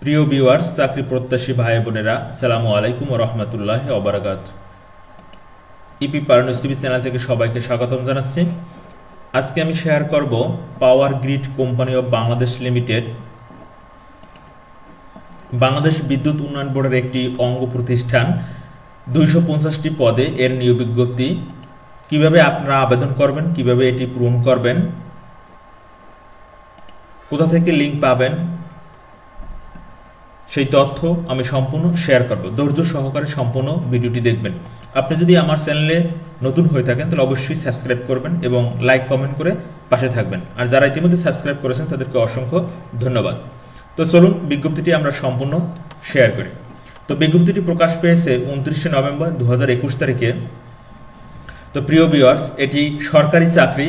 প্রিয় ভিউয়ার্স, চাকরি প্রত্যাশী ভাই বোনেরা, আসসালামু আলাইকুম ওয়া রাহমাতুল্লাহি ওয়া বারাকাতুহু। ইপি পারনিউজ টিভি চ্যানেল থেকে সবাইকে স্বাগতম জানাচ্ছি। আজকে আমি শেয়ার করব power grid company of Bangladesh limited, Bangladesh বিদ্যুৎ উন্নয়ন বোর্ডের একটি অঙ্গ প্রতিষ্ঠান, 250টি পদে এর নিয়োগ বিজ্ঞপ্তি। কিভাবে আপনারা আবেদন করবেন, কিভাবে এটি পূরণ করবেন, কোথা থেকে লিঙ্ক পাবেন, সেই তথ্য আমি সম্পূর্ণ শেয়ার করব। ধৈর্য সহকারে সম্পূর্ণ ভিডিওটি দেখবেন। আপনি যদি আমার চ্যানেলে নতুন হয়ে থাকেন তাহলে অবশ্যই সাবস্ক্রাইব করবেন এবং লাইক কমেন্ট করে পাশে থাকবেন। আর যারা ইতিমধ্যে সাবস্ক্রাইব করেছেন তাদেরকে অসংখ্য ধন্যবাদ। তো চলুন বিজ্ঞপ্তিটি আমরা সম্পূর্ণ শেয়ার করি। তো বিজ্ঞপ্তিটি প্রকাশ পেয়েছে 29শে নভেম্বর 2021 তারিখে। তো প্রিয় ভিউয়ার্স, এটি সরকারি চাকরি,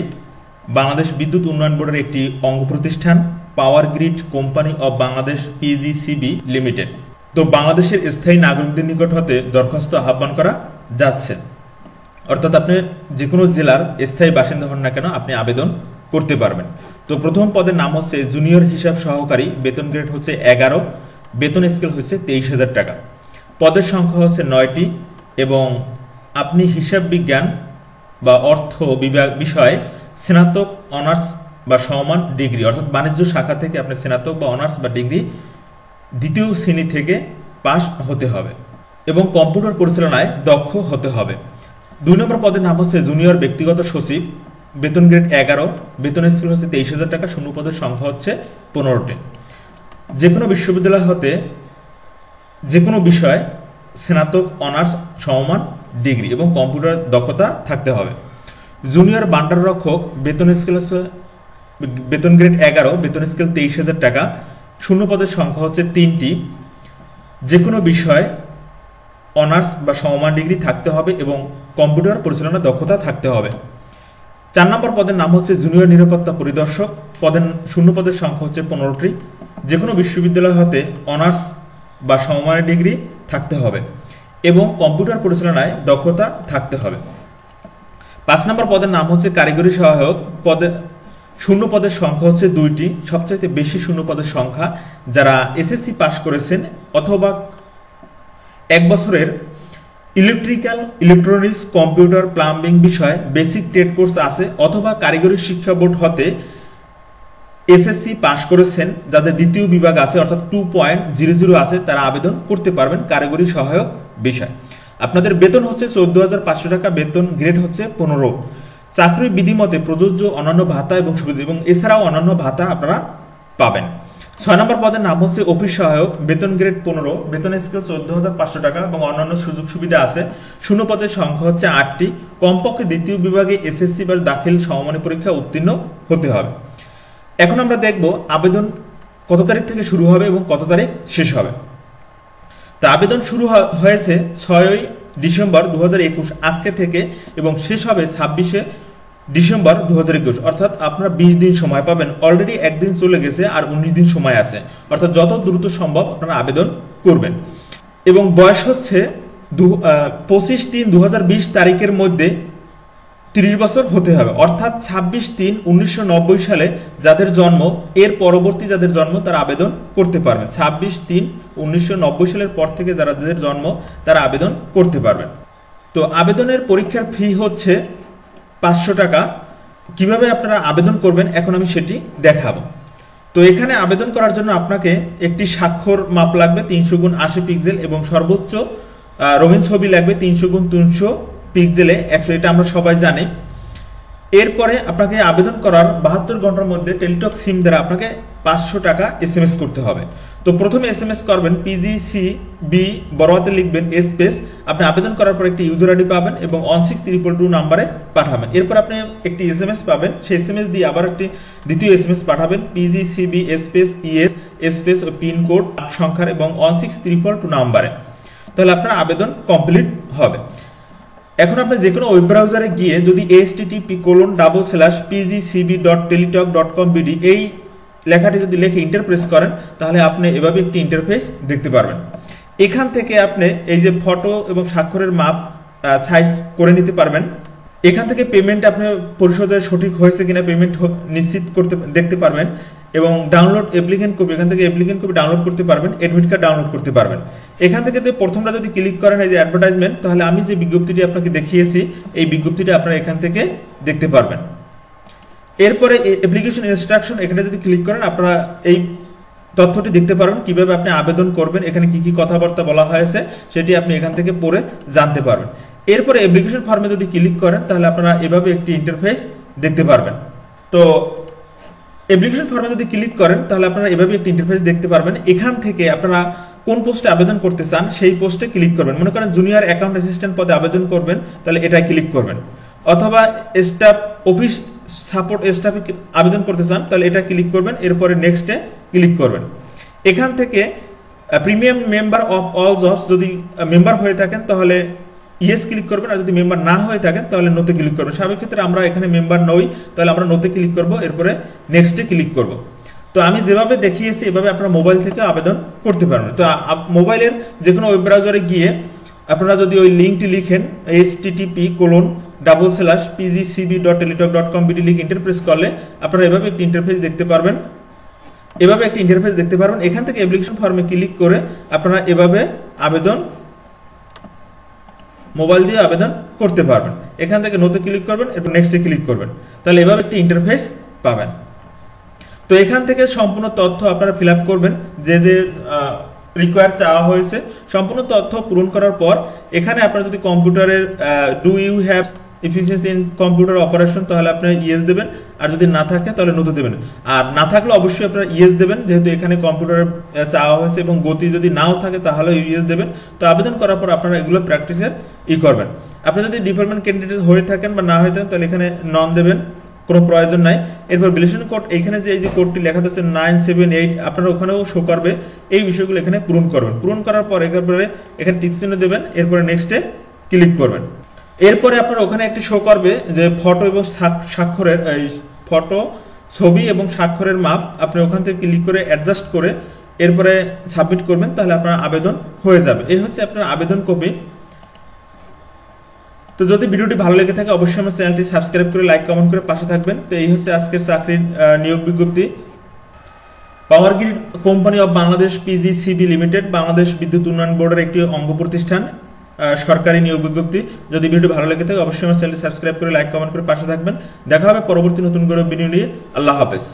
বাংলাদেশ বিদ্যুৎ উন্নয়ন বোর্ডের একটি অঙ্গ প্রতিষ্ঠান, power grid company of Bangladesh PGCB limited. তো বাংলাদেশের স্থায়ী নাগরিকদের নিকট হতে দরখাস্ত আহ্বান করা যাচ্ছে। অর্থাৎ আপনি যে কোনো জেলার স্থায়ী বাসিন্দা হন না কেন আপনি আবেদন করতে পারবেন। তো প্রথম পদের নাম হচ্ছে জুনিয়র হিসাব সহকারী, বেতন গ্রেড হচ্ছে 11, বেতন স্কেল হচ্ছে 23,000 টাকা। পদের সংখ্যা হচ্ছে 9টি এবং আপনি হিসাব বিজ্ঞান বা অর্থ বিভাগ বিষয়ে স্নাতক, অনার্স বা সমমান ডিগ্রি, অর্থাৎ বাণিজ্য শাখা থেকে আপনি স্নাতক বা অনার্স বা ডিগ্রি দ্বিতীয় শ্রেণী থেকে পাস হতে হবে এবং কম্পিউটার পরিচালনায় দক্ষ হতে হবে। 2 নম্বর পদের নাম হচ্ছে জুনিয়র ব্যক্তিগত সচিব, বেতন গ্রেড 11, বেতন স্কেল হচ্ছে 23,000 টাকা, শূন্য পদের সংখ্যা হচ্ছে 15টি। যে কোনো বিশ্ববিদ্যালয় হতে যে কোনো বিষয় স্নাতক, অনার্স, সমমান ডিগ্রি এবং কম্পিউটার দক্ষতা থাকতে হবে। জুনিয়র বান্ডার রক্ষক, বেতন স্কেল হচ্ছে বেতন গ্রেড 11, বেতন স্কেল 23,000 টাকা, শূন্য পদের সংখ্যা হচ্ছে 3টি। যে কোনো বিষয় অনার্স বা সমমান ডিগ্রি থাকতে হবে এবং কম্পিউটার পরিচালনা দক্ষতা থাকতে হবে। 4 নম্বর পদের নাম হচ্ছে জুনিয়র নিরাপত্তা পরিদর্শক, শূন্য পদের সংখ্যা হচ্ছে 15টি। যে কোনো বিশ্ববিদ্যালয় হতে অনার্স বা সমমানের ডিগ্রি থাকতে হবে এবং কম্পিউটার পরিচালনায় দক্ষতা থাকতে হবে। 5 নম্বর পদের নাম হচ্ছে কারিগরি সহায়ক, শূন্য পদের সংখ্যা হচ্ছে 2টি। সবচাইতে বেশি শূন্য পদের সংখ্যা যারা এসএসসি পাস করেছেন অথবা 1 বছরের ইলেকট্রিক্যাল, ইলেকট্রনিক্স, কম্পিউটার, প্লাম্বিং বিষয়ে বেসিক ট্রেড কোর্স আছে অথবা কারিগরি শিক্ষা বোর্ড হতে এসএসসি পাস করেছেন, যাদের দ্বিতীয় বিভাগ আছে অর্থাৎ 2.00 আছে, তারা আবেদন করতে পারবেন কারিগরি সহায়ক বিষয়। আপনাদের বেতন হচ্ছে 14,500 টাকা, বেতন গ্রেড হচ্ছে 15। চাকরি বিধিমতে প্রযোজ্য অন্যান্য ভাতা এবং সুবিধা এবং এছাড়াও অন্যান্য ভাতা আপনারা পাবেন। 6 নম্বর পদের নাম হচ্ছে অফিস সহায়ক, বেতন গ্রেড 15, বেতন স্কেল 14,500 টাকা এবং অন্যান্য সুযোগ সুবিধা আছে। শূন্য পদের সংখ্যা হচ্ছে 8টি। কমপক্ষে দ্বিতীয় বিভাগে এসএসসি বা দাখিল সমমানী পরীক্ষা উত্তীর্ণ হতে হবে। এখন আমরা দেখব আবেদন কত তারিখ থেকে শুরু হবে এবং কত তারিখ শেষ হবে। তা আবেদন শুরু হয়েছে 6ই ডিসেম্বর 2021 আজকে থেকে এবং শেষ হবে 26শে ডিসেম্বর 2021, অর্থাৎ আপনারা 20 দিন সময় পাবেন। অলরেডি একদিন চলে গেছে আর 19 দিন সময় আছে, অর্থাৎ যত দ্রুত সম্ভব আপনারা আবেদন করবেন। এবং বয়স হচ্ছে 25/3/2020 তারিখের মধ্যে 30 বছর হতে হবে, অর্থাৎ 26/3/1990 সালে যাদের জন্ম, এর পরবর্তী যাদের জন্ম তারা আবেদন করতে পারবেন। 26/3/1990 সালের পর থেকে যাদের জন্ম তারা আবেদন করতে পারবেন। তো আবেদনের পরীক্ষার ফি হচ্ছে 500 টাকা। কিভাবে আপনারা আবেদন করবেন এখন আমি সেটি দেখাবো। তো এখানে আবেদন করার জন্য আপনাকে একটি স্বাক্ষর মাপ লাগবে 300x80 পিক্সেল এবং সর্বোচ্চ রঙিন ছবি লাগবে 300x300 পিক্সেলে 100, এটা আমরা সবাই জানি। এরপরে আপনাকে আবেদন করার 72 ঘন্টার মধ্যে টেলিটক সিম দ্বারা আপনাকে 500 টাকা SMS করতে হবে। তো প্রথমে SMS করবেন PGCB, বড় হাতে লিখবেন স্পেস, আপনি আবেদন করার পর একটি ইউজার আইডি পাবেন এবং 16222 নাম্বারে পাঠাবেন। এরপর আপনি একটি SMS পাবেন, সেই SMS দিয়ে আবার একটি দ্বিতীয় SMS পাঠাবেন PGCB space ES space pin code সংখ্যার এবং 16322 নাম্বারে। তাহলে আপনার আবেদন কমপ্লিট হবে। এখন আপনি যে কোনো ওয়েব ব্রাউজারে গিয়ে যদি http://pgcb.teletalk.com.bd এই লেখাটি যদি লিখে ইন্টার প্রেস করেন তাহলে আপনি এভাবে একটি ইন্টারফেস দেখতে পারবেন। এখান থেকে আপনি এই যে ফটো এবং স্বাক্ষরের মাপ সাইজ করে নিতে পারবেন। এখান থেকে পেমেন্ট আপনি পরিশোধের সঠিক হয়েছে কিনা পেমেন্ট নিশ্চিত করতে দেখতে পারবেন। এবং ডাউনলোড অ্যাপ্লিকেন্ট কপি, এখান থেকে অ্যাপ্লিকেন্ট কপি ডাউনলোড করতে পারবেন, অ্যাডমিট কার্ড ডাউনলোড করতে পারবেন। এখান থেকে প্রথমটা যদি ক্লিক করেন এই যে অ্যাডভার্টাইজমেন্ট, তাহলে আমি যে বিজ্ঞপ্তিটি আপনাকে দেখিয়েছি এই বিজ্ঞপ্তিটি আপনারা এখান থেকে দেখতে পারবেন। এরপরে অ্যাপ্লিকেশন ইনস্ট্রাকশন, এখানে যদি ক্লিক করেন আপনারা এই তথ্যটি দেখতে পারবেন কিভাবে আপনি আবেদন করবেন, এখানে কি কি কথাবার্তা বলা হয়েছে সেটি আপনি এখান থেকে পড়ে জানতে পারবেন। এরপরে অ্যাপ্লিকেশন ফর্মে যদি ক্লিক করেন তাহলে আপনারা এভাবে একটি ইন্টারফেস দেখতে পারবেন। তো অ্যাপ্লিকেশন ফর্মে যদি ক্লিক করেন তাহলে আপনারা এভাবে একটি ইন্টারফেস দেখতে পারবেন। এখান থেকে আপনারা কোন পোস্টে আবেদন করতে চান সেই পোস্টে ক্লিক করবেন। মনে করেন জুনিয়র অ্যাকাউন্ট অ্যাসিস্ট্যান্ট পদে আবেদন করবেন, তাহলে এটাই ক্লিক করবেন। অথবা স্টাফ অফিস সাপোর্ট স্টাফে আবেদন করতে চান তাহলে এটা ক্লিক করবেন, এরপরে নেক্সটে ক্লিক করবেন। এখান থেকে premium member of all jobs যদি মেম্বার হয়ে থাকেন তাহলে ইয়েস ক্লিক করবেন, আর যদি মেম্বার না হয়ে থাকেন তাহলে নোতে ক্লিক করবেন। স্বাভাবিক ক্ষেত্রে আমরা এখানে মেম্বার নই, তাহলে আমরা নোতে ক্লিক করব, এরপরে নেক্সটে ক্লিক করব। তো আমি যেভাবে দেখিয়েছি এভাবে আপনারা মোবাইল থেকে আবেদন করতে পারবেন। তো মোবাইলের যে কোনো ওয়েব ব্রাউজারে গিয়ে আপনারা যদি ওই লিঙ্কটি লিখেন http://pgcb.teletalk.com লিখ এন্টার প্রেস করলে আপনারা এভাবে একটি ইন্টারফেস দেখতে পারবেন। এখান থেকে অ্যাপ্লিকেশন ফর্মে ক্লিক করে আপনারা এভাবে আবেদন মোবাইল দিয়ে আবেদন করতে পারবেন। এখান থেকে নোতে ক্লিক করবেন, এরপর নেক্সটে ক্লিক করবেন, তাহলে এভাবে একটি ইন্টারফেস পাবেন। তো এখান থেকে সম্পূর্ণ তথ্য আপনারা ফিল আপ করবেন, যে রিকোয়ার চাওয়া হয়েছে। সম্পূর্ণ তথ্য পূরণ করার পর এখানে আপনারা যদি কম্পিউটারের do you have efficiency in computer operation তাহলে আপনি ইয়েস দেবেন, আর যদি না থাকে তাহলে নোতে দেবেন। আর না থাকলে অবশ্যই আপনারা ইয়েস দেবেন, যেহেতু এখানে কম্পিউটারের চাওয়া হয়েছে, এবং গতি যদি নাও থাকে তাহলে ইয়েস দেবেন। তো আবেদন করার পর আপনারা এগুলো প্র্যাকটিসের করবেন। আপনি যদি ডিপার্টমেন্ট ক্যান্ডিডেট হয়ে থাকেন বা না হয়ে থাকেন তাহলে এখানে নন দেবেন, কোনো প্রয়োজন নাই। এরপর ভ্যালিডেশন কোড, এখানে যে এই যে কোডটি লেখা আছে 978 আপনারা ওখানেও শো করবে, এই বিষয়গুলো এখানে পূরণ করবেন। পূরণ করার পর এরপরে এখানে টিক চিহ্ন দেবেন, এরপরে নেক্সটে ক্লিক করবেন। এরপরে আপনার ওখানে একটি শো করবে যে ফটো এবং স্বাক্ষরের ফটো, ছবি এবং স্বাক্ষরের মাপ, আপনি ওখান থেকে ক্লিক করে অ্যাডজাস্ট করে এরপরে সাবমিট করবেন, তাহলে আপনার আবেদন হয়ে যাবে। এই হচ্ছে আপনার আবেদন কপি। তো যদি ভিডিওটি ভালো লেগে থাকে অবশ্যই আমার চ্যানেলটি সাবস্ক্রাইব করে লাইক কমেন্ট করে পাশে থাকবেন। তো এই হচ্ছে আজকের চাকরির নিয়োগ বিজ্ঞপ্তি। Power grid company of Bangladesh PGCB limited, Bangladesh বিদ্যুৎ উন্নয়ন বোর্ডের একটি অঙ্গ প্রতিষ্ঠান, সরকারি নিয়োগ বিজ্ঞপ্তি। যদি ভিডিওটি ভালো লেগে থাকে অবশ্যই আমার চ্যানেলটি সাবস্ক্রাইব করে লাইক কমেন্ট করে পাশে থাকবেন। দেখা হবে পরবর্তী নতুন করে ভিডিও নিয়ে। আল্লাহ হাফেজ।